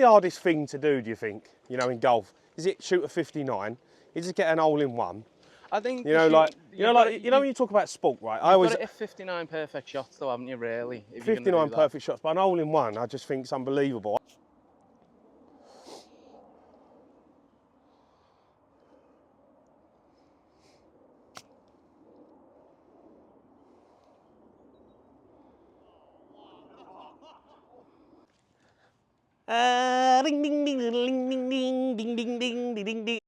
The hardest thing to do, do you think, you know, in golf? Is it shoot a 59? Is it get an hole-in-one? I think You know, when you talk about sport, right? I always got to hit 59 perfect shots, though, haven't you? Really, if 59 perfect shots, but an hole-in-one, I just think it's unbelievable. Ding ding ding ding ding ding ding ding ding ding ding.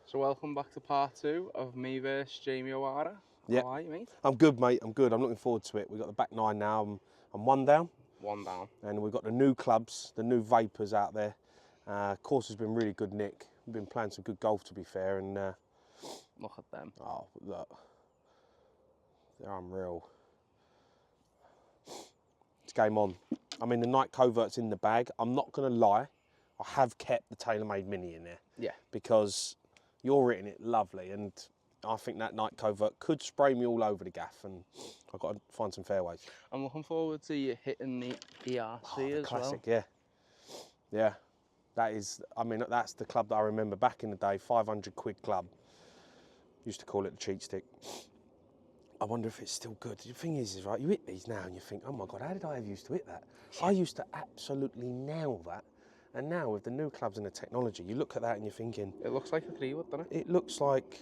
So welcome back to part 2 of me versus Jamie Ohara. Yeah. How are you, mate? I'm good, mate. I'm good. I'm looking forward to it. We've got the back nine now. I'm one down. One down. And we've got the new clubs, the new Vapors out there. Course has been really good, Nick. We've been playing some good golf, to be fair. And Look at them. oh, look, they're unreal. It's game on. I mean, the Night Covert's in the bag. I'm not going to lie. I have kept the TaylorMade Mini in there. Yeah. Because you're hitting it lovely, and I think that Night Covert could spray me all over the gaff, and I've got to find some fairways. I'm looking forward to you hitting the ERC as classic, well. Yeah. Yeah. That is, I mean, that's the club that I remember back in the day, 500 quid club. Used to call it the cheat stick. I wonder if it's still good. The thing is right, you hit these now and you think, oh my God, how did I ever used to hit that? I used to absolutely nail that. And now with the new clubs and the technology, you look at that and you're thinking... It looks like a 3-wood, doesn't it? It looks like,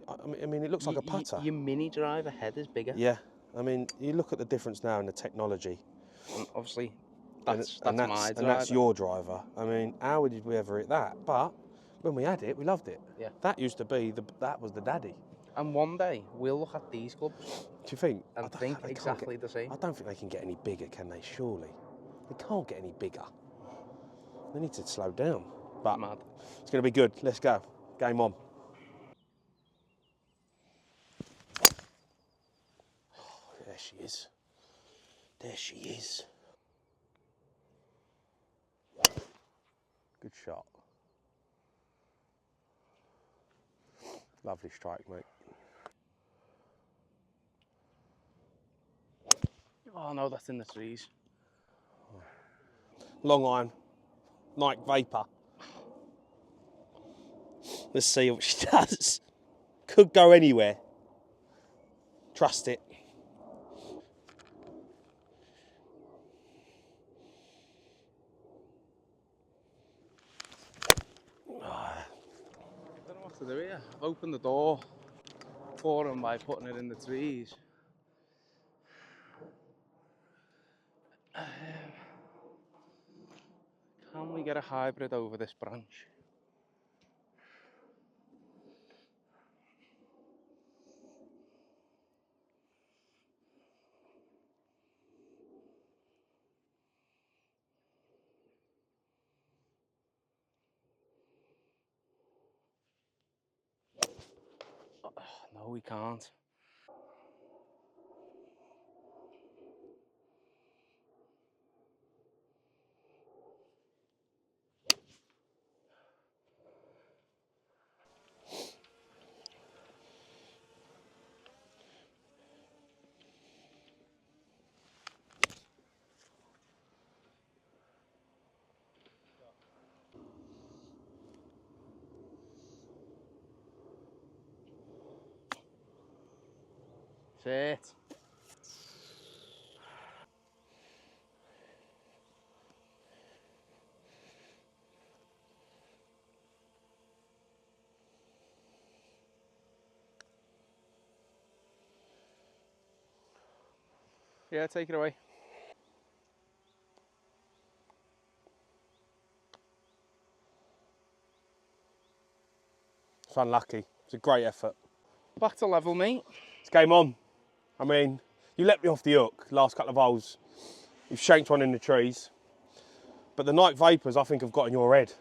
I mean, it looks like a putter. Your mini driver head is bigger. Yeah, I mean, you look at the difference now in the technology. And obviously, that's my driver. And that's your driver. I mean, how did we ever hit that? But when we had it, we loved it. Yeah. That used to be, that was the daddy. And one day, we'll look at these clubs. Do you think? And think exactly the same. I don't think they can get any bigger, can they? Surely. They can't get any bigger. They need to slow down. But Mad. It's going to be good. Let's go. Game on. Oh, there she is. There she is. Good shot. Lovely strike, mate. Oh no, that's in the trees. Long iron. Night Vapor. Let's see what she does. Could go anywhere. Trust it. I don't know what to do here. I've opened the door for him by putting it in the trees. Can we get a hybrid over this branch? Oh, no, we can't. Sit. Yeah, take it away. It's unlucky. It's a great effort. Back to level, mate. It's game on. I mean, you let me off the hook last couple of holes. You've shanked one in the trees. But the Night Vapors, I think, have got in your head.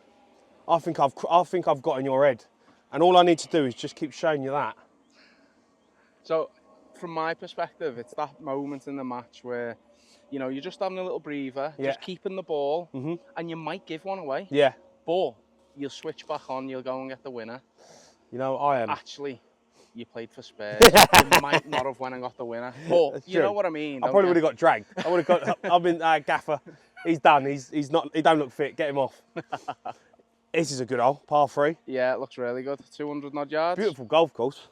I think I've got in your head. And all I need to do is just keep showing you that. So, from my perspective, it's that moment in the match where, you know, you're just having a little breather, just keeping the ball, and you might give one away. Yeah. But you'll switch back on, you'll go and get the winner. You know, I am. Actually, you played for Spurs. You might not have went and got the winner. But you know what I mean. I probably would have got dragged. I would have got. I've been gaffer. He's done. He's not. He don't look fit. Get him off. This is a good hole, par 3. Yeah, it looks really good. 200 odd yards. Beautiful golf course.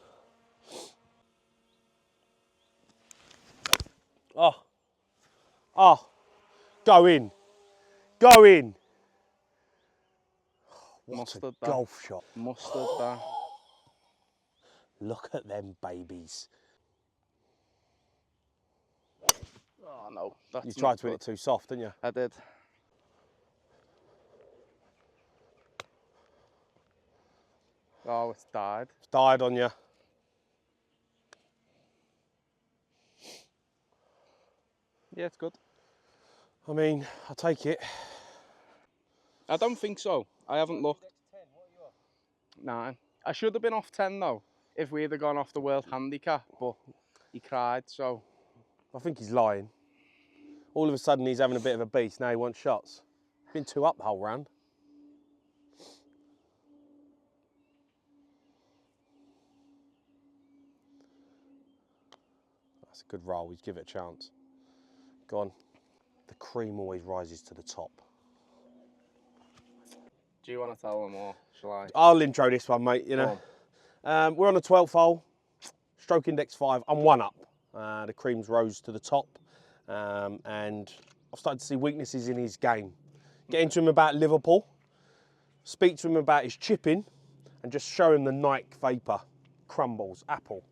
Oh, go in, go in. What Mustard a golf shot. Mustard that. Look at them babies. Oh no, that's You tried to hit it too soft, didn't you? I did. Oh, it's died. It's died on you. Yeah, it's good. I mean, I'll take it. I don't think so. I haven't looked. 9. I should have been off 10 though, if we'd have gone off the world handicap, but he cried, so. I think he's lying. All of a sudden he's having a bit of a beast, now he wants shots. Been 2 up the whole round. That's a good roll, we'd give it a chance. Go on. The cream always rises to the top. Do you want to tell them or shall I? I'll intro this one, mate, you know. We're on the 12th hole, stroke index 5, I'm 1 up. The creams rose to the top, and I've started to see weaknesses in his game. Get into him about Liverpool, speak to him about his chipping, and just show him the Nike Vapor, crumbles, Apple,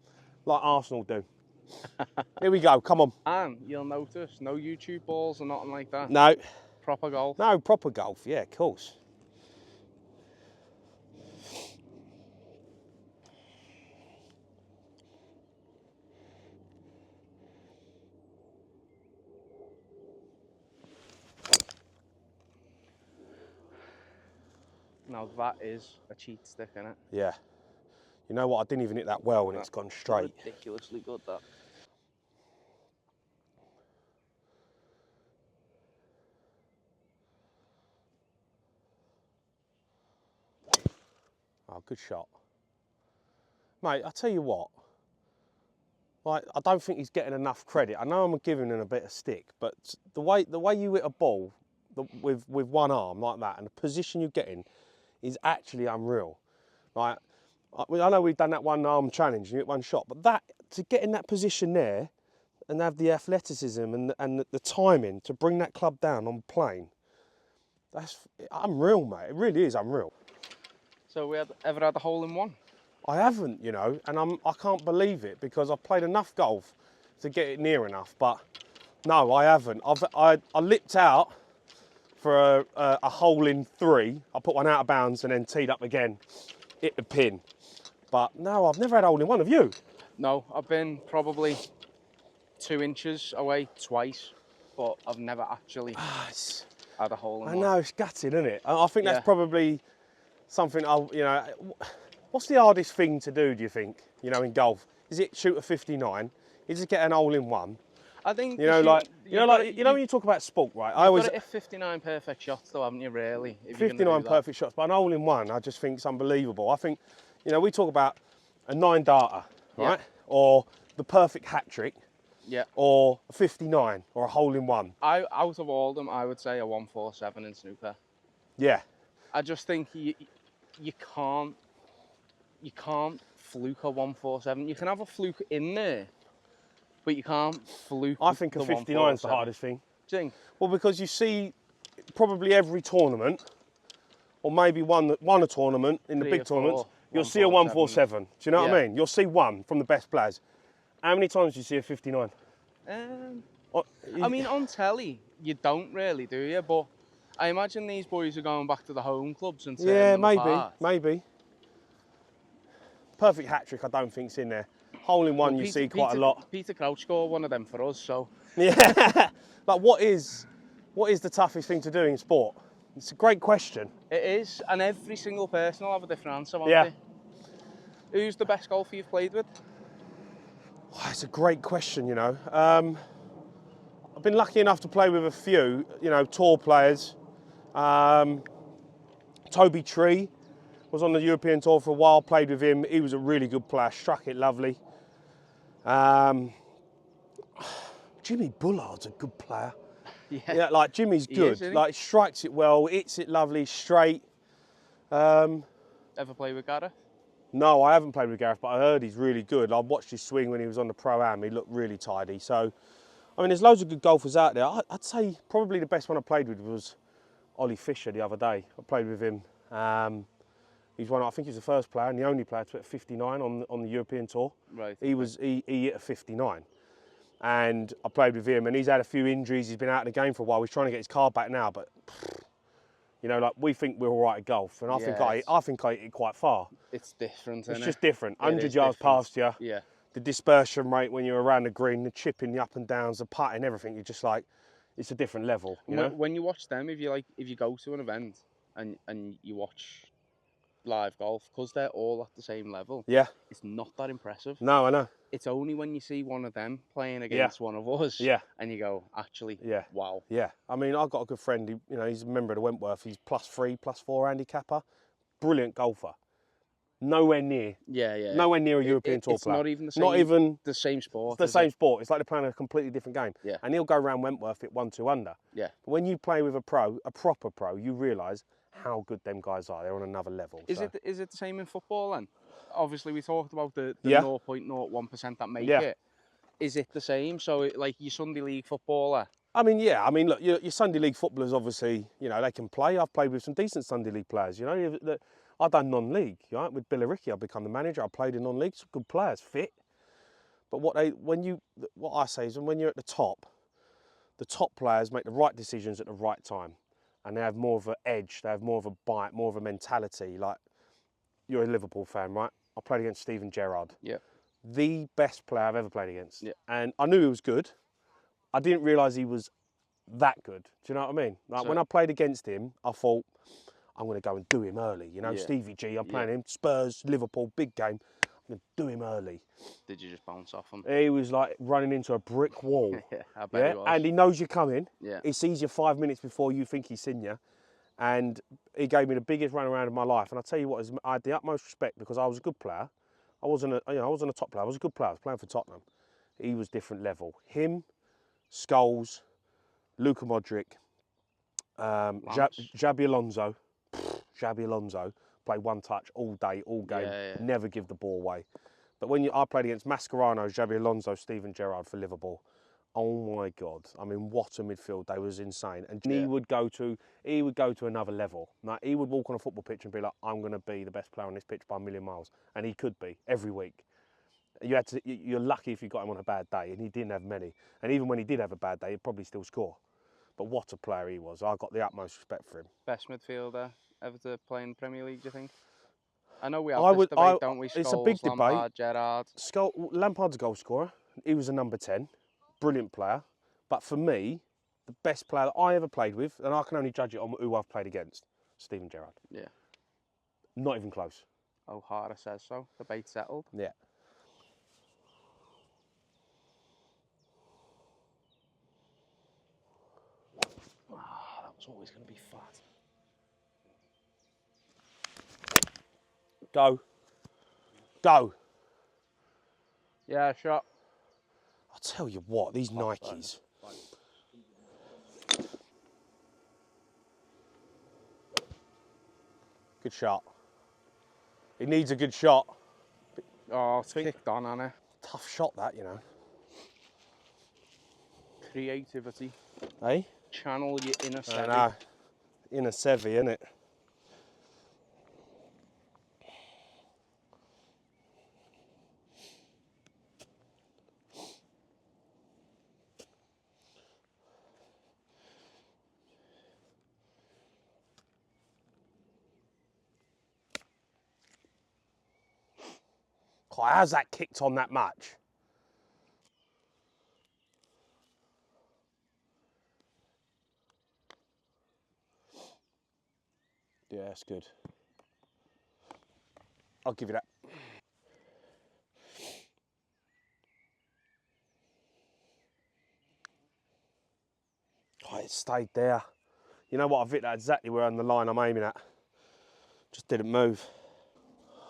like Arsenal do. Here we go, come on. And you'll notice, no YouTube balls or nothing like that. No. Proper golf. No, proper golf, yeah, of course. Now that is a cheat stick, innit? Yeah. You know what, I didn't even hit that well and it's gone straight. Ridiculously good, that. Oh, good shot. Mate, I tell you what, like, I don't think he's getting enough credit. I know I'm giving him a bit of stick, but the way you hit a ball with 1 arm like that and the position you're getting is actually unreal. Like, I know we've done that 1 arm challenge and you hit 1 shot, but that, to get in that position there and have the athleticism and the timing to bring that club down on plane, that's unreal, mate. It really is unreal. So we ever had a hole in 1? I haven't, you know, and I can't believe it because I've played enough golf to get it near enough, but no, I haven't. I lipped out for a hole in 3. I put 1 out of bounds and then teed up again, hit the pin. But no, I've never had a hole in 1, have you? No, I've been probably 2 inches away twice, but I've never actually had a hole in 1. I know, it's gutting, isn't it? I think that's probably something you know, what's the hardest thing to do you think, you know, in golf? Is it shoot a 59? Is it get an hole in 1? I think you know, when you talk about sport, right? I always got to hit 59 perfect shots, though, haven't you? Really, if 59 perfect shots, but an hole in 1, I just think it's unbelievable. I think, you know, we talk about a 9-darter, right? Or the perfect hat trick, or a 59, or a hole in 1. Out of all of them, I would say a 147 in snooker. Yeah. I just think you can't fluke a 147. You can have a fluke in there, but you can't fluke. I think a 59 is the hardest thing. Do you think? Well, because you see probably every tournament, or maybe one a tournament in the big tournaments, you'll see a 147. Do you know what I mean? You'll see 1 from the best players. How many times do you see a 59? I mean, on telly, you don't really, do you? But I imagine these boys are going back to the home clubs and tearing them apart. Maybe. Perfect hat trick, I don't think's in there. Hole in 1, you see quite a lot. Peter Crouch scored 1 of them for us, so. Yeah. Like, what is the toughest thing to do in sport? It's a great question. It is, and every single person will have a different answer, won't they? Who's the best golfer you've played with? Oh, it's a great question, you know. I've been lucky enough to play with a few, you know, tour players. Toby Tree was on the European tour for a while, played with him. He was a really good player, struck it lovely. Jimmy Bullard's a good player. Yeah, like Jimmy's good. Like strikes it well, hits it lovely, straight. Ever play with Gareth? No, I haven't played with Gareth, but I heard he's really good. I watched his swing when he was on the Pro-Am. He looked really tidy. So, I mean, there's loads of good golfers out there. I'd say probably the best one I played with was Ollie Fisher the other day. I played with him. He's one. I think he's the first player and the only player to hit a 59 on the European tour. Right. He hit a 59, and I played with him. And he's had a few injuries. He's been out of the game for a while. He's trying to get his card back now, but. You know, like we think we're all right at golf, and I think I hit it quite far. It's different. It's just different. 100 yards past you. Yeah. The dispersion rate when you're around the green, the chipping, the up and downs, the putting, everything. You're just like, it's a different level. You know? When you watch them, if you go to an event and you watch live golf, because they're all at the same level. Yeah. It's not that impressive. No, I know. It's only when you see one of them playing against one of us, and you go, actually, wow. Yeah. I mean, I've got a good friend. He's a member of the Wentworth. He's +3, +4 handicapper. Brilliant golfer. Nowhere near. Yeah. Nowhere near a European tour player. It's not even the same. Not even the same sport. It's the same sport. It's like they're playing a completely different game. Yeah. And he'll go around Wentworth at 1-2 under. Yeah. But when you play with a proper pro, you realise how good them guys are. They're on another level. Is it the same in football then? Obviously, we talked about the 0.01% that make it. Is it the same? So, like your Sunday League footballer? I mean, yeah. I mean, look, your Sunday League footballers, obviously, they can play. I've played with some decent Sunday League players. I've done non-league. Right? With Billericay, I've become the manager. I played in non-league. Some good players, fit. But what I say is, when you're at the top players make the right decisions at the right time, and they have more of an edge. They have more of a bite, more of a mentality. Like, you're a Liverpool fan, right? I played against Steven Gerrard. Yeah. The best player I've ever played against. Yeah. And I knew he was good. I didn't realise he was that good. Do you know what I mean? Like, when I played against him, I thought, I'm going to go and do him early. Stevie G, I'm playing him. Spurs, Liverpool, big game. I'm going to do him early. Did you just bounce off him? He was like running into a brick wall. I bet he was. And he knows you're coming. Yeah. He sees you 5 minutes before you think he's seen you. And he gave me the biggest run around of my life. And I tell you what, I had the utmost respect because I was a good player. I wasn't a top player. I was a good player. I was playing for Tottenham. He was different level. Him, Scholes, Luka Modric, Xabi Alonso. Xabi Alonso played one touch all day, all game. Never give the ball away. But when I played against Mascherano, Xabi Alonso, Steven Gerrard for Liverpool. Oh my God! I mean, what a midfield! They was insane, and he would go to another level. Like, he would walk on a football pitch and be like, "I'm going to be the best player on this pitch by a million miles," and he could be every week. You're lucky if you got him on a bad day, and he didn't have many. And even when he did have a bad day, he'd probably still score. But what a player he was! I got the utmost respect for him. Best midfielder ever to play in the Premier League, do you think? I know we have this debate, don't we? Scholes, it's a big Lampard, debate. Gerrard. Lampard's a goal scorer. He was a number 10. Brilliant player, but for me, the best player that I ever played with, and I can only judge it on who I've played against, Steven Gerrard. Yeah. Not even close. Ohara says so. Debate settled. Yeah. That was always going to be fat. Go. Go. Yeah, shot. I'll tell you what, these Nikes. Good shot. He needs a good shot. Oh, it's kicked on, hasn't it? Tough shot, that, Creativity. Eh? Channel your inner Sevi. I know. Inner Sevi, innit? How's that kicked on that much? Yeah, that's good. I'll give you that. Oh, it stayed there. You know what, I've hit that exactly where on the line I'm aiming at. Just didn't move.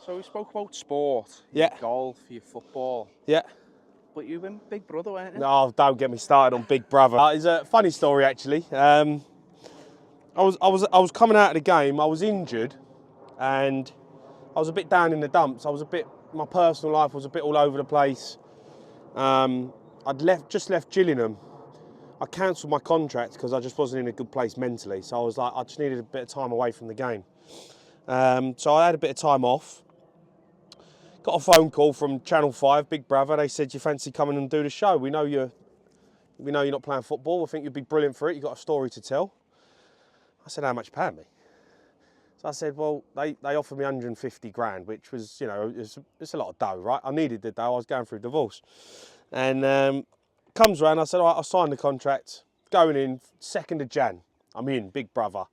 So we spoke about sport, Yeah. your golf, your football, Yeah. but you've been Big Brother, weren't you? Oh, don't get me started on Big Brother. It's a funny story actually. I was coming out of the game. I was injured, and I was a bit down in the dumps. My personal life was a bit all over the place. Just left Gillingham. I cancelled my contract because I just wasn't in a good place mentally. So I was like, I just needed a bit of time away from the game. So I had a bit of time off. Got a phone call from Channel 5, Big Brother. They said, you fancy coming and do the show? We know you're not playing football. We think you'd be brilliant for it. You've got a story to tell. I said, how much you paying me? So I said, well, they offered me 150 grand, which was, it's a lot of dough, right? I needed the dough. I was going through a divorce. And comes round, I said, all right, I'll sign the contract. Going in, 2nd of Jan. I'm in, Big Brother.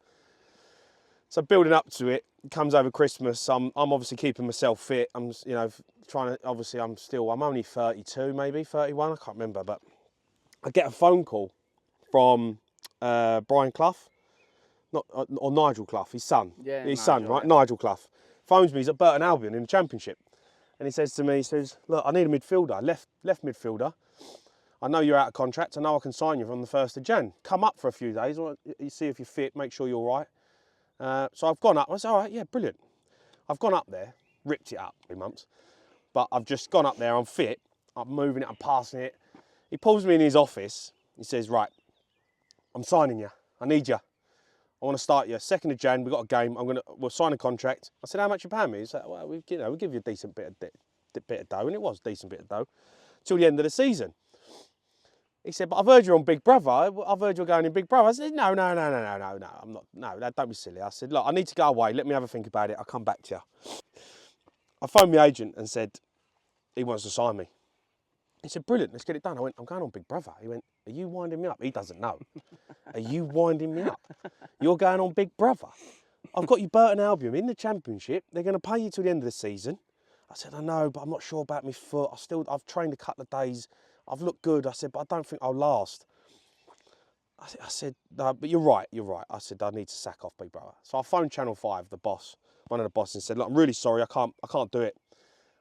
So building up to it, comes over Christmas. I'm obviously keeping myself fit. I'm trying to. Obviously, I'm only 32, maybe 31. I can't remember, but I get a phone call from Brian Clough, or Nigel Clough, his son. Yeah, his Nigel, son, right? yeah. Nigel Clough phones me. He's at Burton Albion in the Championship, and he says to me, look, I need a midfielder, left midfielder. I know you're out of contract. I know I can sign you from the 1st of Jan. Come up for a few days. You see if you're fit. Make sure you're all right. So I've gone up. I said, all right, yeah, brilliant. I've gone up there, ripped it up 3 months, but I've just gone up there. I'm fit. I'm moving it. I'm passing it. He pulls me in his office. He says, right, I'm signing you. I need you. I want to start you. 2nd of Jan, we've got a game. We'll sign a contract. I said, how much you paying me? He said, well, we'll give you a decent bit of dough, and it was a decent bit of dough till the end of the season. He said, but I've heard you're on Big Brother. I've heard you're going in Big Brother. I said, no, I'm not. No, don't be silly. I said, look, I need to go away. Let me have a think about it. I'll come back to you. I phoned my agent and said, he wants to sign me. He said, brilliant, let's get it done. I went, I'm going on Big Brother. He went, are you winding me up? He doesn't know. Are you winding me up? You're going on Big Brother. I've got you Burton Albion in the Championship. They're going to pay you till the end of the season. I said, I know, but I'm not sure about my foot. I've trained a couple of days. I've looked good. I said, but I don't think I'll last. I said, no, but you're right. I said, I need to sack off Big Brother. So I phoned Channel 5, the boss, one of the bosses, and said, look, I'm really sorry. I can't do it.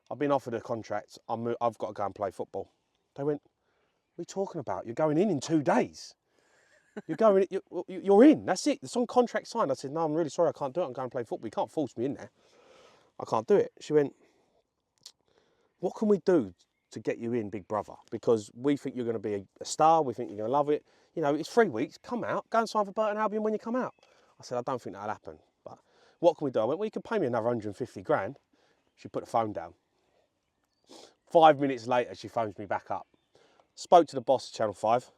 I've been offered a contract. I've got to go and play football. They went, what are you talking about? You're going in 2 days. You're in. That's it. It's on contract signed. I said, no, I'm really sorry. I can't do it. I'm going to play football. You can't force me in there. I can't do it. She went, what can we do to get you in Big Brother? Because we think you're going to be a star. We think you're going to love it. It's 3 weeks. Come out. Go and sign for Burton Albion when you come out. I said, I don't think that'll happen. But what can we do? I went, well, you can pay me another 150 grand. She put the phone down. 5 minutes later, she phones me back up. Spoke to the boss of Channel 5.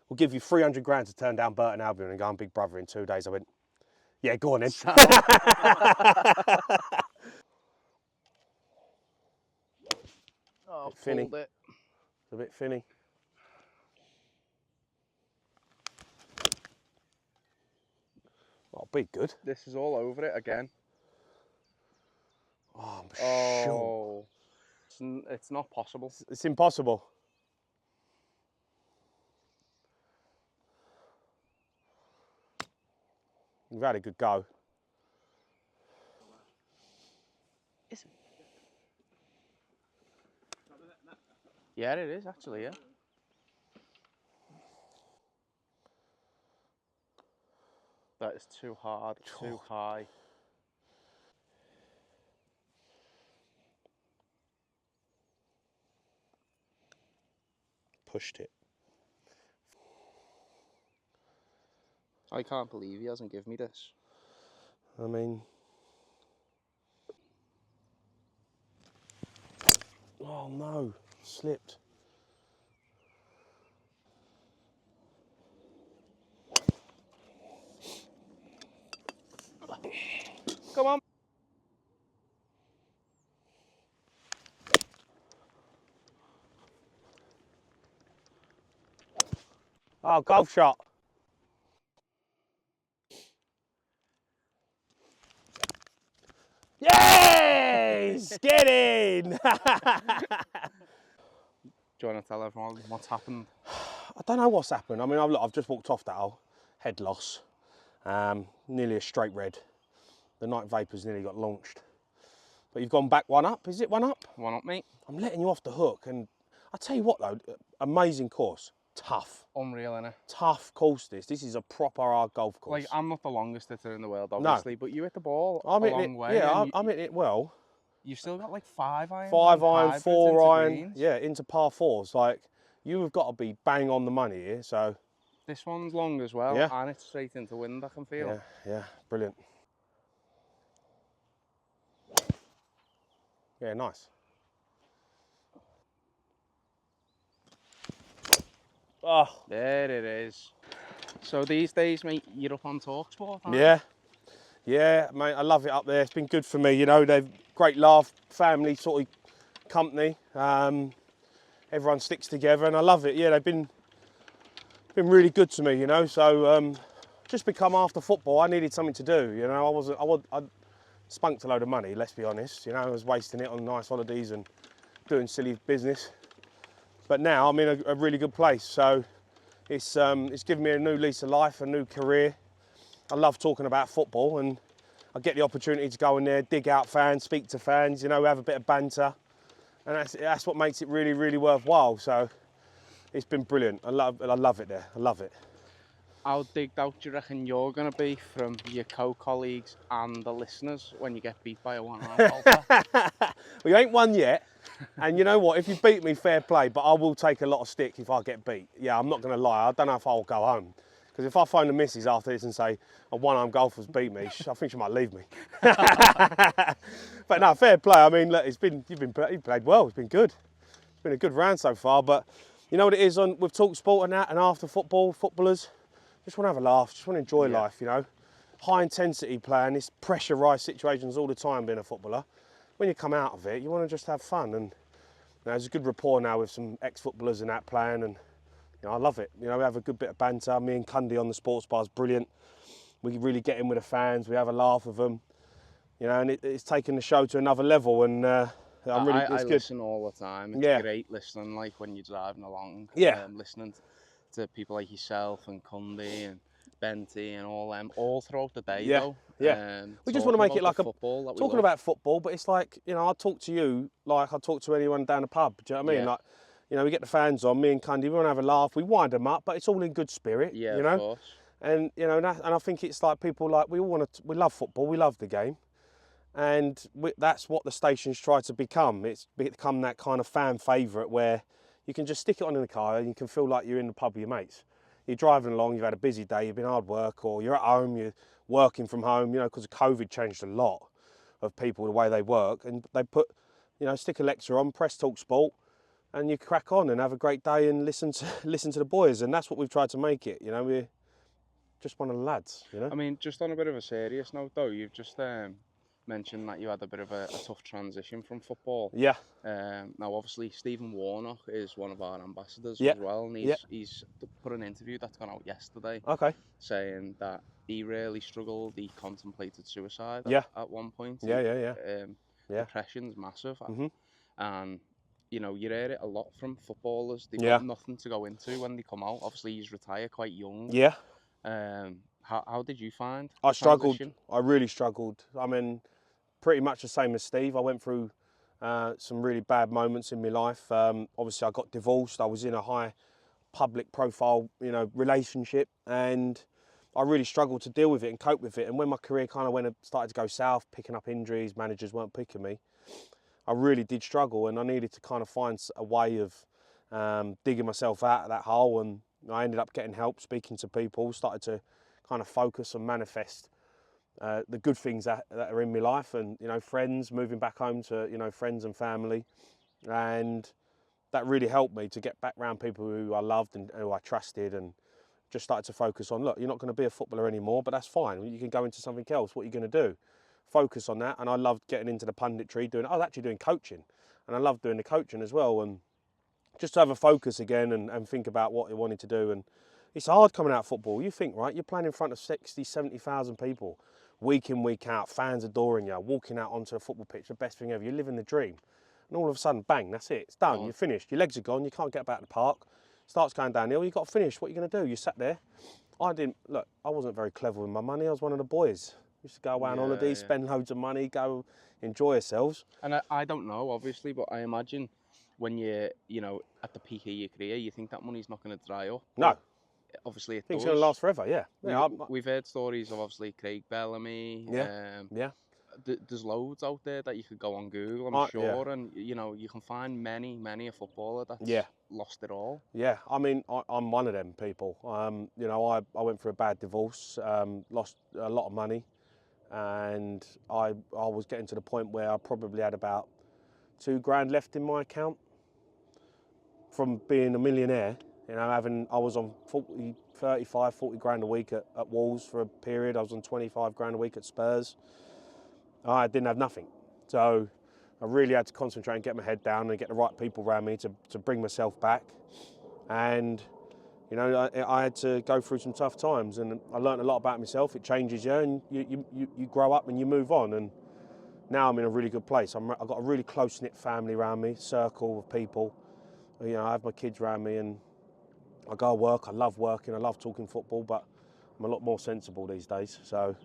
We'll give you 300 grand to turn down Burton Albion and go on Big Brother in 2 days. I went, yeah, go on then. Oh, Finny. pulled it. It's a bit finny. Oh, be good. This is all over it again. Oh, I'm sure. It's not possible. It's impossible. You've had a good go. Is it? Yeah, it is actually, yeah. That is too hard, too high. Pushed it. I can't believe he hasn't given me this. I mean... Oh no, slipped. Come on. Oh, golf shot. Yes! Get in! Do you want to tell everyone what's happened? I don't know what's happened. I mean, I've just walked off that hole. Head loss. Nearly a straight red. The night vapours nearly got launched. But you've gone back 1 up. Is it 1 up? 1 up, mate. I'm letting you off the hook. And I tell you what, though, amazing course. Tough. Unreal, innit? Tough course, this. This is a proper hard golf course. Like, I'm not the longest hitter in the world, obviously, but you hit the ball I'm a hitting long it, way. yeah, And I'm hitting it well. you've still got like 5 iron, 5 iron, hybrids 4 into iron, greens. yeah, into par 4s. Like, you have got to be bang on the money here, so. This one's long as well, Yeah. and it's straight into wind, I can feel. Yeah, brilliant. Yeah, nice. Oh. There it is. So these days, mate, you're up on TalkSport, aren't Yeah. Yeah, mate, I love it up there. It's been good for me, you know. They've great laugh, family sort of company. Everyone sticks together, and I love it. Yeah, they've been really good to me, you know. So just become after football, I needed something to do, you know. I spunked a load of money, let's be honest. You know, I was wasting it on nice holidays and doing silly business. But now I'm in a really good place. So it's given me a new lease of life, a new career. I love talking about football, and I get the opportunity to go in there, dig out fans, speak to fans, you know, have a bit of banter. And that's what makes it really, really worthwhile. So it's been brilliant. I love it there. I love it. How digged out do you reckon you're going to be from your co-colleagues and the listeners when you get beat by a one-arm golfer? Well, you ain't won yet. And you know what? If you beat me, fair play. But I will take a lot of stick if I get beat. Yeah, I'm not going to lie. I don't know if I'll go home. Because if I phone the missus after this and say a one-arm golfer's beat me, I think she might leave me. But no, fair play. I mean, look, you played well. It's been good. It's been a good round so far. But you know what it is with TalkSport and that, and after football, footballers just want to have a laugh, just want to enjoy life. You know, high intensity playing, this pressurised situations all the time. Being a footballer, when you come out of it, you want to just have fun. And you know, there's a good rapport now with some ex-footballers and that playing, and you know, I love it. You know, we have a good bit of banter. Me and Cundy on the sports bar is brilliant. We really get in with the fans. We have a laugh with them. You know, and it's taken the show to another level. And it's good. Listen all the time. It's great listening, like when you're driving along. Yeah. Listening to people like yourself and Cundy and Benty and all them all throughout the day. Yeah. Though. Yeah. We just want to make it like talking about football, but it's like, you know, I talk to you like I talk to anyone down the pub. Do you know what I mean? Yeah. Like, you know, we get the fans on, me and Cundy, we want to have a laugh, we wind them up, but it's all in good spirit. Yeah, you know? of course. And you know, and I think it's like people like we love football, we love the game, and that's what the stations try to become. It's become that kind of fan favourite where you can just stick it on in the car and you can feel like you're in the pub with your mates. You're driving along, you've had a busy day, you've been hard work, or you're at home, you're working from home. You know, because COVID changed a lot of people the way they work, and they put, you know, stick Alexa on, press TalkSport, and you crack on and have a great day and listen to the boys, and that's what we've tried to make it. You know, we're just one of the lads. You know. I mean, just on a bit of a serious note, though, you've just mentioned that you had a bit of a tough transition from football. Yeah. Now, obviously, Stephen Warnock is one of our ambassadors Yeah. as well, and he's put an interview that's gone out yesterday. Okay. Saying that he really struggled. He contemplated suicide at one point. Yeah. Depression's massive. Mm-hmm. And you know, you hear it a lot from footballers. They've got nothing to go into when they come out. Obviously, he's retired quite young. Yeah. How did you find I the struggled. transition? I really struggled. I mean, pretty much the same as Steve. I went through some really bad moments in my life. Obviously, I got divorced. I was in a high public profile, you know, relationship, and I really struggled to deal with it and cope with it. And when my career kind of started to go south, picking up injuries, managers weren't picking me, I really did struggle, and I needed to kind of find a way of digging myself out of that hole. And I ended up getting help, speaking to people, started to kind of focus and manifest the good things that are in my life, and you know, friends, moving back home to, you know, friends and family, and that really helped me to get back around people who I loved and who I trusted, and just started to focus on, look, you're not going to be a footballer anymore, but that's fine. You can go into something else. What are you going to do? Focus on that. And I loved getting into the punditry, I was actually doing coaching, and I loved doing the coaching as well, and just to have a focus again and think about what I wanted to do. And it's hard coming out of football. You think, right, you're playing in front of 60, 70,000 people, week in, week out, fans adoring you, walking out onto a football pitch, the best thing ever. You're living the dream. And all of a sudden, bang, that's it. It's done. You're finished. Your legs are gone. You can't get back to the park. Starts going downhill. You've got to finish. What are you going to do? You sat there. I wasn't very clever with my money. I was one of the boys. We used to go away on Yeah, holiday, yeah. spend loads of money, go enjoy ourselves. And I don't know, obviously, but I imagine when you're, at the peak of your career, you think that money's not going to dry up. No. But obviously, it I think does. it's going to last forever, yeah. We've heard stories of, obviously, Craig Bellamy. Yeah. There's loads out there that you could go on Google, I'm sure, yeah. and you can find many a footballer that's lost it all. Yeah, I mean, I'm one of them people. I went through a bad divorce, lost a lot of money, and I was getting to the point where I probably had about £2,000 left in my account from being a millionaire. I was on 40 grand a week at Wolves for a period. I was on 25 grand a week at Spurs. I didn't have nothing. So I really had to concentrate and get my head down and get the right people around me to bring myself back. And, I had to go through some tough times, and I learned a lot about myself. It changes you, and you grow up and you move on. And now I'm in a really good place. I've got a really close-knit family around me, circle of people. I have my kids around me, and I go to work. I love working. I love talking football, but I'm a lot more sensible these days. So.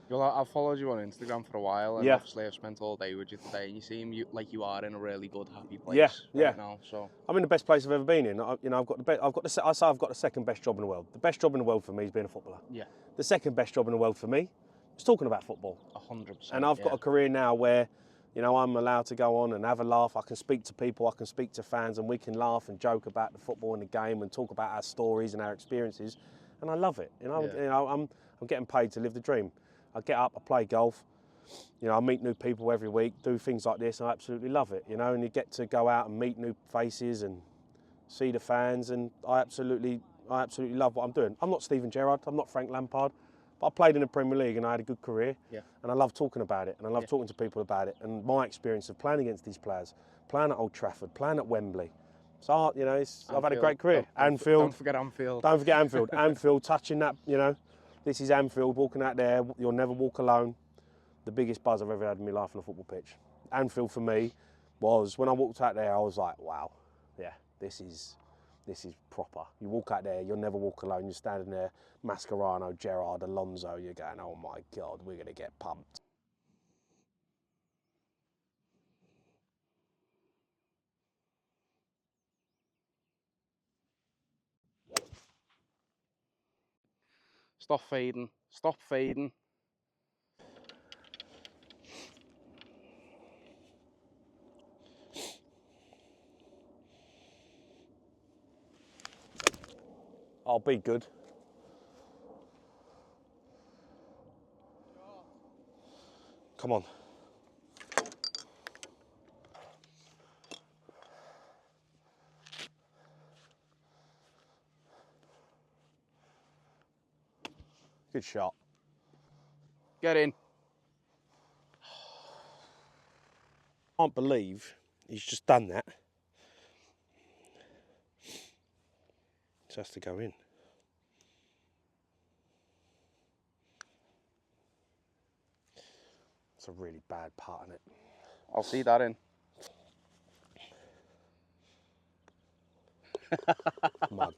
Well, I've followed you on Instagram for a while, and Yeah. obviously I've spent all day with you today, and you seem like you are in a really good, happy place right now. So I'm in the best place I've ever been in. I've got the second best job in the world. The best job in the world for me is being a footballer. Yeah. The second best job in the world for me is talking about football. 100%. And I've got a career now where, I'm allowed to go on and have a laugh. I can speak to people, I can speak to fans, and we can laugh and joke about the football and the game and talk about our stories and our experiences. And I love it. I'm getting paid to live the dream. I get up, I play golf, I meet new people every week, do things like this, and I absolutely love it, and you get to go out and meet new faces and see the fans, and I absolutely love what I'm doing. I'm not Steven Gerrard, I'm not Frank Lampard, but I played in the Premier League and I had a good career, and I love talking about it, and I love talking to people about it, and my experience of playing against these players, playing at Old Trafford, playing at Wembley. So, I've had a great career. Anfield. Don't forget Anfield. Don't forget Anfield. Anfield, touching that, this is Anfield, walking out there, you'll never walk alone. The biggest buzz I've ever had in my life on a football pitch. Anfield for me was, when I walked out there, I was like, wow, yeah, this is proper. You walk out there, you'll never walk alone. You're standing there, Mascherano, Gerrard, Alonso, you're going, oh my God, we're going to get pumped. Stop fading. Stop fading. I'll be good. Come on. Good shot. Get in. I can't believe he's just done that. It has to go in. It's a really bad part in it. I'll see that in. Mug.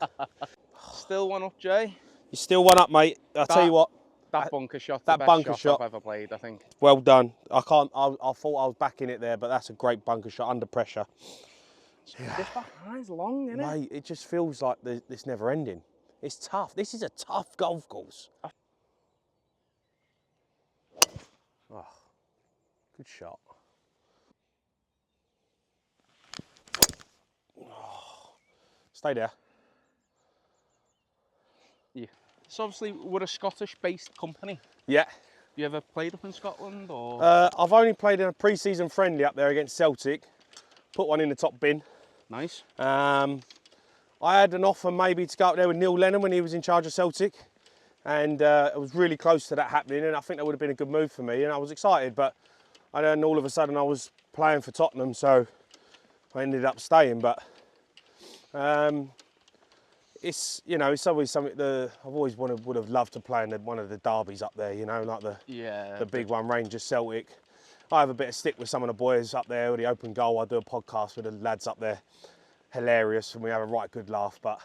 Still one up, Jay. You're still one up, mate. I'll tell you what. That bunker shot, that the best bunker shot I've ever played, I think. Well done. I thought I was backing it there, but that's a great bunker shot under pressure. This behind's long, isn't it? Mate, it just feels like it's never ending. It's tough. This is a tough golf course. Oh, good shot. Oh, stay there. Yeah. So obviously we're a Scottish-based company. Yeah. You ever played up in Scotland, or? I've only played in a pre-season friendly up there against Celtic. Put one in the top bin. Nice. I had an offer maybe to go up there with Neil Lennon when he was in charge of Celtic, and it was really close to that happening, and I think that would have been a good move for me, and I was excited, but then all of a sudden I was playing for Tottenham, so I ended up staying. But it's it's always something that I've always would have loved to play in one of the derbies up there, like the big one, Rangers Celtic. I have a bit of stick with some of the boys up there with the open goal. I do a podcast with the lads up there. Hilarious, and we have a right good laugh, but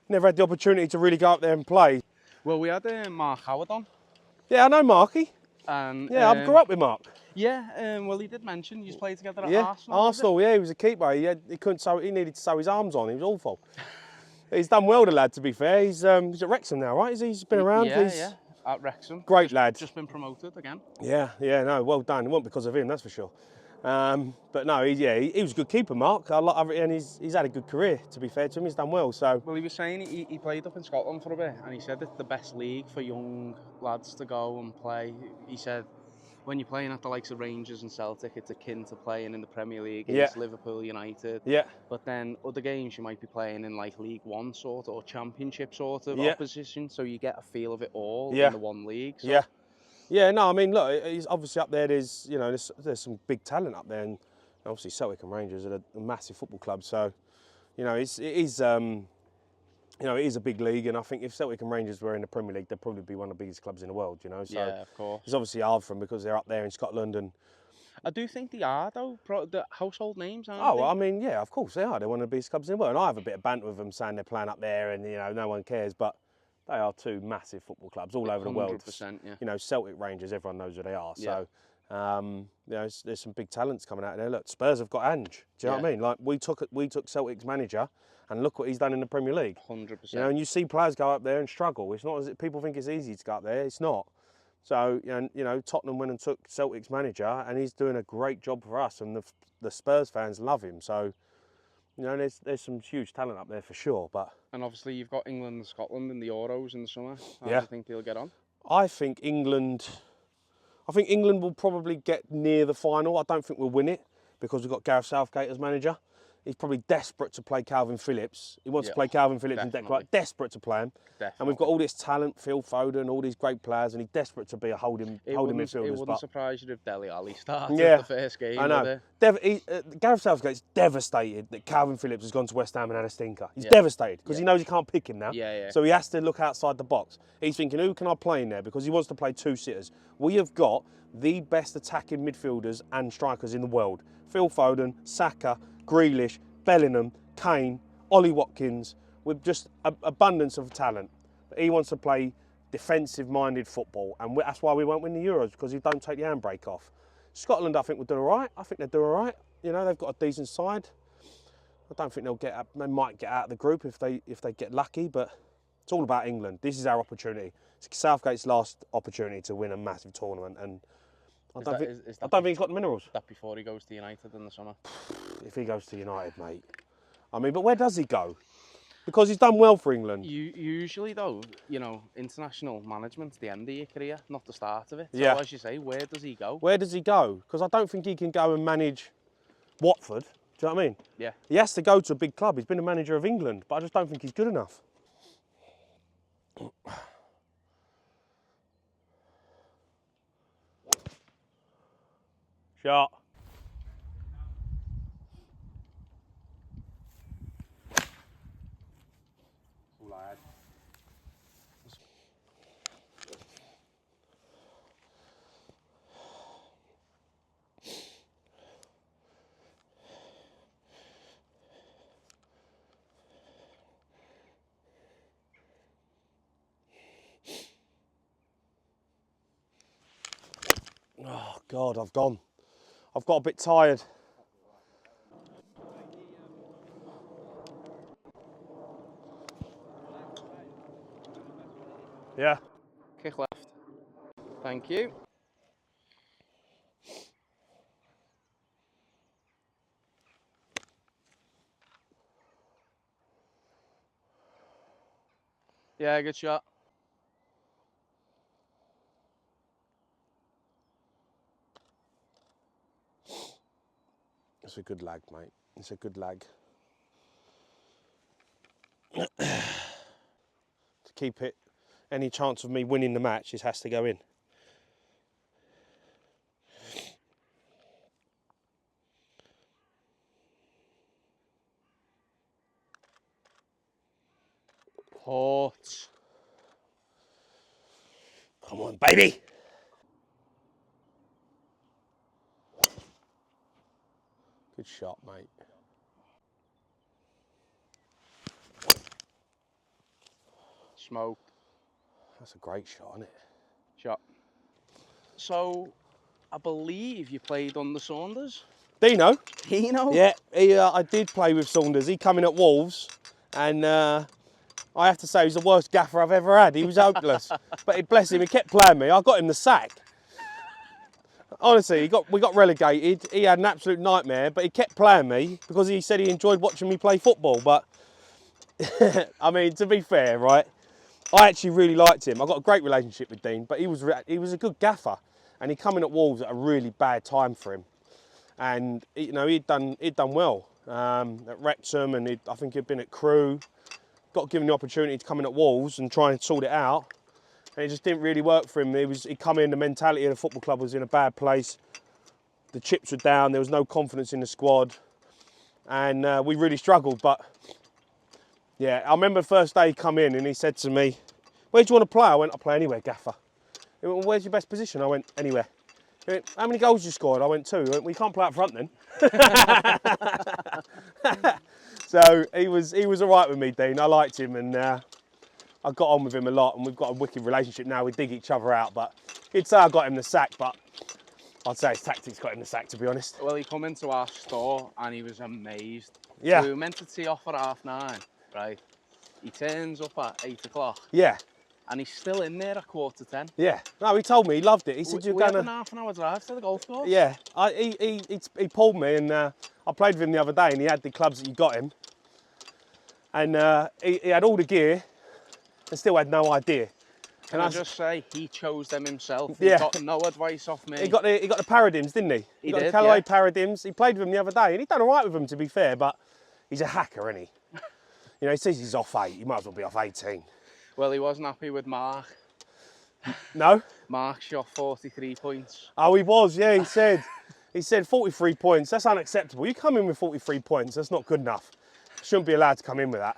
never had the opportunity to really go up there and play. Well, we had Mark Howard on Yeah, I know Marky. And Yeah, I grew up with Mark. yeah, well, he did mention you played together at Yeah, Arsenal. Was it? Arsenal. Yeah, he was a keeper. He couldn't sew. He needed to sew his arms on. He was awful. He's done well, the lad. To be fair, he's at Wrexham now, right? He's been around. Yeah, He's yeah, at Wrexham. great lad. Just been promoted again. Yeah, no, well done. It wasn't because of him, that's for sure. But no, he was a good keeper, Mark. And he's had a good career. To be fair to him, he's done well. So Well, he was saying he played up in Scotland for a bit, and he said it's the best league for young lads to go and play. He said when you're playing at the likes of Rangers and Celtic, it's akin to playing in the Premier League against Liverpool United. yeah, But then other games you might be playing in like League One sort or Championship sort of Yeah. opposition, so you get a feel of it all Yeah. in the one league. So. yeah. No, I mean, look, he's obviously up there. There's some big talent up there, and obviously Celtic and Rangers are a massive football club. So, it is a big league, and I think if Celtic and Rangers were in the Premier League, they'd probably be one of the biggest clubs in the world. So Yeah, of course. it's obviously hard for them because they're up there in Scotland and. I do think they are though, the household names, aren't Oh, they? well, I mean, yeah, of course they are. They're one of the biggest clubs in the world. And I have a bit of banter with them saying they're playing up there and, no one cares. But they are two massive football clubs all over the world. 100%, yeah. Celtic, Rangers, everyone knows who they are. Yeah. So, there's some big talents coming out of there. Look, Spurs have got Ange. Do you know what I mean? Like, we took Celtic's manager and look what he's done in the Premier League. 100%. And you see players go up there and struggle. It's not as if people think it's easy to go up there. It's not. So, Tottenham went and took Celtic's manager, and he's doing a great job for us, and the Spurs fans love him. So, there's some huge talent up there for sure. And obviously you've got England and Scotland in the Euros in the summer. How do Yeah. you think they'll get on? I think England will probably get near the final. I don't think we'll win it because we've got Gareth Southgate as manager. He's probably desperate to play Calvin Phillips. He wants to play Calvin Phillips and Declan. Desperate to play him. Definitely. And we've got all this talent, Phil Foden, all these great players, and he's desperate to be a holding midfielders. It wouldn't surprise you if Dele Alli started Yeah, the first game. I know. Gareth Southgate's devastated that Calvin Phillips has gone to West Ham and had a stinker. He's devastated because he knows he can't pick him now. Yeah. So he has to look outside the box. He's thinking, who can I play in there? Because he wants to play two sitters. We have got the best attacking midfielders and strikers in the world. Phil Foden, Saka, Grealish, Bellingham, Kane, Ollie Watkins, with just an abundance of talent. But he wants to play defensive-minded football, and that's why we won't win the Euros, because he don't take the handbrake off. Scotland, I think, will do all right. I think they'll do all right. They've got a decent side. I don't think they'll get up. They might get out of the group if they get lucky, but it's all about England. This is our opportunity. It's Southgate's last opportunity to win a massive tournament, and I don't think he's got the minerals. That before he goes to United in the summer. If he goes to United, mate. I mean, but where does he go? Because he's done well for England. Usually, though, international management's the end of your career, not the start of it. So, as you say, where does he go? Where does he go? Because I don't think he can go and manage Watford. Do you know what I mean? Yeah. He has to go to a big club. He's been a manager of England, but I just don't think he's good enough. Shot. All I had. Oh God, I've gone. I've got a bit tired. Yeah. Kick left. Thank you. Yeah, good shot. It's a good lag, mate. It's a good lag. To keep it, any chance of me winning the match, it has to go in. Port. Come on, baby. Good shot, mate. Smoked. That's a great shot, isn't it? Shot. So, I believe you played under Saunders. Dino? Dino? Yeah, I did play with Saunders. He come in at Wolves, and I have to say, he's the worst gaffer I've ever had. He was hopeless. But bless him, he kept playing me. I got him the sack. Honestly, we got relegated. He had an absolute nightmare, but he kept playing me because he said he enjoyed watching me play football. But, I mean, to be fair, right, I actually really liked him. I got a great relationship with Dean, but he was a good gaffer. And he come in at Wolves at a really bad time for him. And, you know, he'd done well at Wrexham, and I think he'd been at Crewe. Got given the opportunity to come in at Wolves and try and sort it out. And it just didn't really work for him. He'd come in, the mentality of the football club was in a bad place. The chips were down, there was no confidence in the squad. And we really struggled. But yeah, I remember the first day he come in and he said to me, "Where do you want to play?" I went, "I'll play anywhere, gaffer." He went, "Well, where's your best position?" I went, "Anywhere." He went, "How many goals you scored?" I went, 2. He went, "Well, you can't play up front then." So he was all right with me, Dean. I liked him, and I got on with him a lot, and we've got a wicked relationship now. We dig each other out, but he'd say I got him the sack, but I'd say his tactics got him the sack, to be honest. Well, he come into our store and he was amazed. Yeah. We were meant to tee off at 9:30, right? He turns up at 8 o'clock. Yeah. And he's still in there at 9:45. Yeah. No, he told me he loved it. He said, "You're we had going a half an hour drive to the golf course. Yeah. He pulled me, and I played with him the other day, and he had the clubs that you got him. And he had all the gear and still had no idea. Can I just say, he chose them himself. Yeah. He got no advice off me. He got the Paradigms, didn't he? He got did, the Callaway yeah. Paradigms. He played with them the other day, and he done all right with them, to be fair, but he's a hacker, isn't he? You know, he says he's off 8. He might as well be off 18. Well, he wasn't happy with Mark. No? Mark shot 43 points. Oh, he was, yeah, he said. He said 43 points. That's unacceptable. You come in with 43 points, that's not good enough. Shouldn't be allowed to come in with that.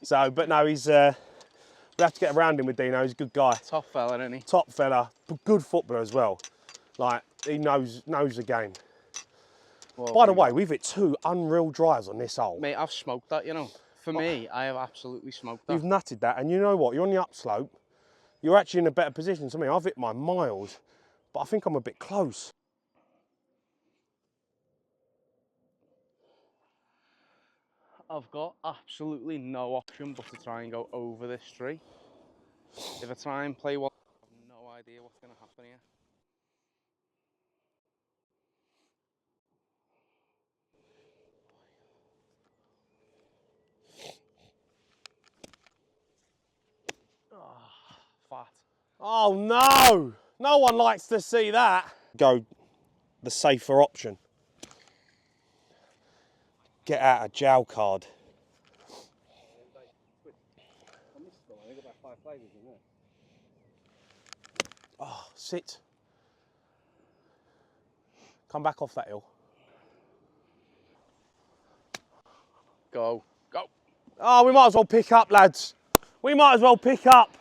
So, but no, he's... we have to get around him with Dino. He's a good guy. Top fella, isn't he? Top fella. Good footballer as well. Like, he knows the game. Well, by the way, we've hit 2 unreal drives on this hole. Mate, I've smoked that, you know. For me, I have absolutely smoked that. You've nutted that, and you know what? You're on the upslope. You're actually in a better position to me. I've hit my miles, but I think I'm a bit close. I've got absolutely no option but to try and go over this tree. If I try and play one, I have no idea what's going to happen here. Oh, fat. Oh no! No one likes to see that. Go the safer option. Get out a jail card. Oh, sit. Come back off that hill. Go. Go. Oh, we might as well pick up, lads. We might as well pick up.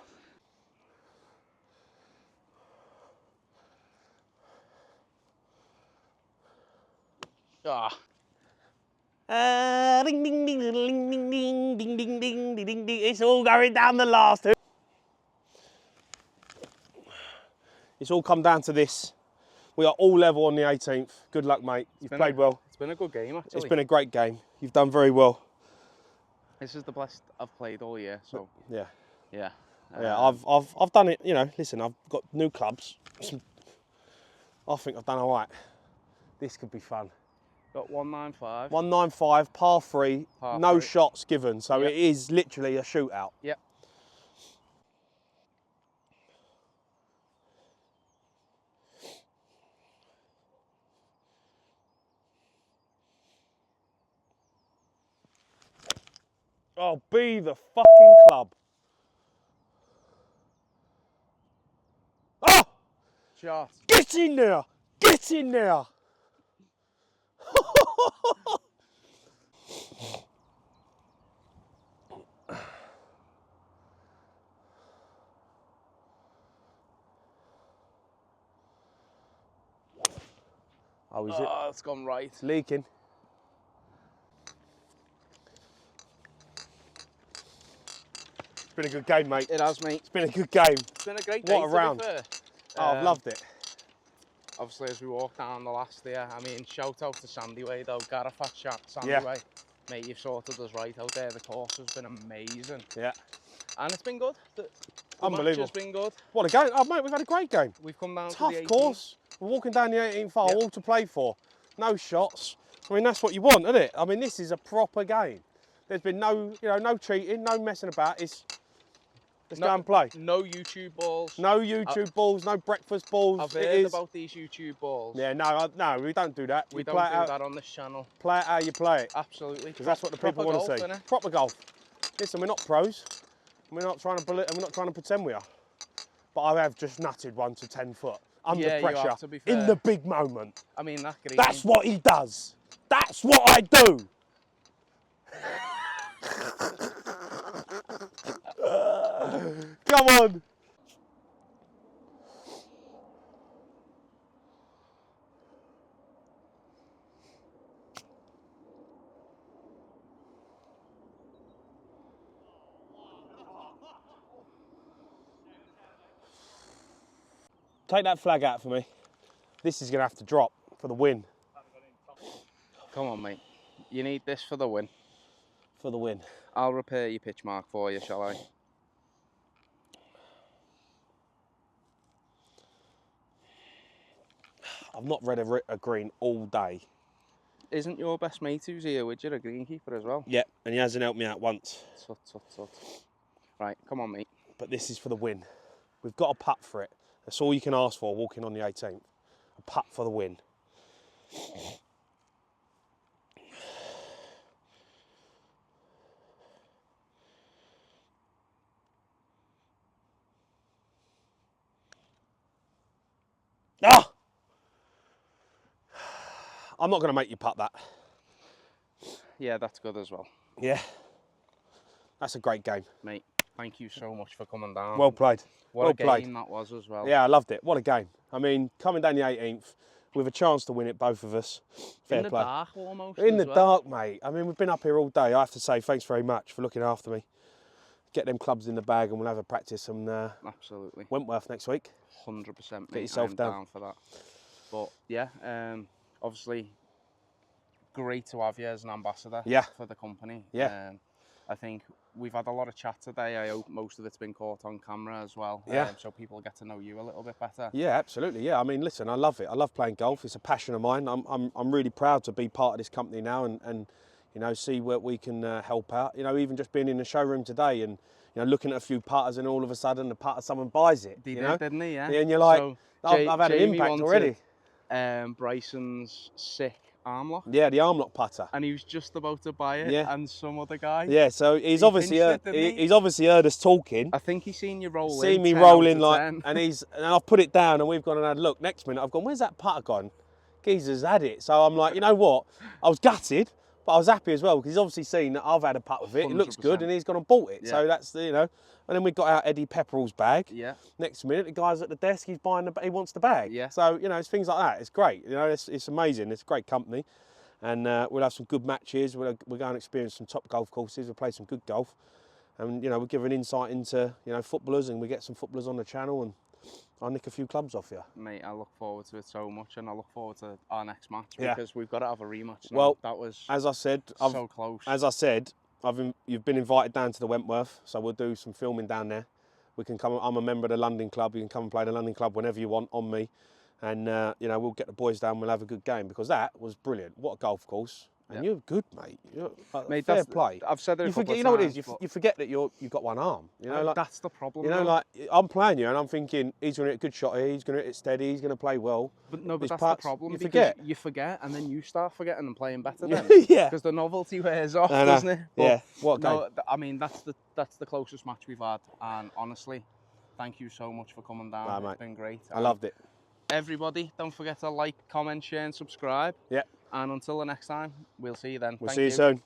Ah. Ding, ding, ding, ding, ding, ding, ding, ding, ding, ding, ding, ding. It's all going down the last. It's all come down to this. We are all level on the 18th. Good luck, mate. You've played well. It's been a good game, actually. It's been a great game. You've done very well. This is the best I've played all year, so. Yeah. Yeah. Yeah, I've done it, you know, listen, I've got new clubs. I think I've done all right. This could be fun. Got 195. 195, par 3, no shots given. So Yep. it is literally a shootout. Yep. Oh, be the fucking club. Oh! Shot. Get in there! Get in there! Oh, is it? Oh, it's gone right. It's leaking. been a good game, mate. It has, mate. It's been a good game. It's been a great day, What a round. to be fair. Oh, I've loved it. Obviously, as we walk down the last there, I mean, shout out to Sandy Way, though. Garafat chat, Sandy Yeah. Way. Mate, you've sorted us right out there. The course has been amazing. Yeah. And it's been good. The Unbelievable. match has been good. What a game. Oh, mate, we've had a great game. We've come down Tough to the 18th. course. We're walking down the 18th hole, Yep. all to play for. No shots. I mean, that's what you want, isn't it? I mean, this is a proper game. There's been no, no cheating, no messing about. Let's go and play. No YouTube balls. No YouTube balls, no breakfast balls. I've heard about these YouTube balls. Yeah, no, we don't do that. We don't play do it out, that on this channel. Play it how you play it. Absolutely. Because that's what the people want to see. Innit? Proper golf. Listen, we're not pros. We're not trying to we're not trying to pretend we are. But I have just nutted one to 10 foot under Yeah, you pressure have, to be fair. in the big moment. I mean, that green. That's what he does. That's what I do. Come on. Take that flag out for me. This is going to have to drop for the win. Come on, mate. You need this for the win. For the win. I'll repair your pitch mark for you, shall I? I've not read a green all day. Isn't your best mate who's here with you a greenkeeper as well? Yeah, and he hasn't helped me out once. Tut, tut, tut. Right, come on, mate. But this is for the win. We've got a putt for it. That's all you can ask for walking on the 18th. A putt for the win. Ah! I'm not going to make you putt that. Yeah, that's good as well. Yeah. That's a great game. Mate, thank you so much for coming down. Well played. What well a game played. that was as well. Yeah, I loved it. What a game. I mean, coming down the 18th with a chance to win it, both of us. Fair In the play. dark almost. In as the well. dark, mate. I mean, we've been up here all day. I have to say thanks very much for looking after me. Get them clubs in the bag and we'll have a practice on Absolutely. Wentworth next week. 100%, mate. Get yourself I'm down for that. But yeah, obviously great to have you as an ambassador for the company. Yeah. I think we've had a lot of chat today. I hope most of it's been caught on camera as well. Yeah. So people get to know you a little bit better. Yeah, absolutely. Yeah, I mean, listen, I love it. I love playing golf. It's a passion of mine. I'm really proud to be part of this company now and see where we can help out. Even just being in the showroom today and looking at a few putters and all of a sudden the putter someone buys it. He did, didn't he? Yeah. And you're like, So I've had Jamie an impact already. Bryson's sick arm lock. Yeah, the arm lock putter. And he was just about to buy it, Yeah. and some other guy. Yeah, so he's obviously finished it, didn't he? he's obviously heard us talking. I think he's seen you roll in. Seen me 10 rolling out of like, 10. and I've put it down and we've gone and had a look. Next minute I've gone, where's that putter gone? Geezer's had it. So I'm like, you know what? I was gutted, but I was happy as well because he's obviously seen that I've had a putt with it. It looks good, 100%. and he's gone and bought it. Yeah. So that's And then we got out Eddie Pepperell's bag. Yeah. Next minute, the guy's at the desk. He's buying he wants the bag. Yeah. So it's things like that. It's great. It's amazing. It's a great company, and we'll have some good matches. We're going to experience some top golf courses. We'll play some good golf, and we'll give an insight into footballers, and we get some footballers on the channel, and I'll nick a few clubs off you. Mate, I look forward to it so much, and I look forward to our next match Yeah. because we've got to have a rematch now. Well, that was as I said, so close. As I said, you've been invited down to the Wentworth, so we'll do some filming down there. We can come. I'm a member of the London Club. You can come and play the London Club whenever you want on me, and we'll get the boys down. We'll have a good game because that was brilliant. What a golf course! And you're good, mate. Mate, fair play. I've said it. You forget. You know what it is. You forget that you've got one arm. That's the problem. Like I'm playing you, and I'm thinking he's going to hit a good shot here. He's going to hit it steady. He's going to play well. But no, His that's putts, the problem. You because forget. You forget, and then you start forgetting and playing better. Then. Yeah. Because the novelty wears off, I know. doesn't it? But Yeah. What a game. no, I mean that's the closest match we've had, and honestly, thank you so much for coming down. Nah, It's mate. been great. I loved it. Everybody, don't forget to like, comment, share, and subscribe. Yeah. And until the next time, we'll see you then. We'll Thank see you soon.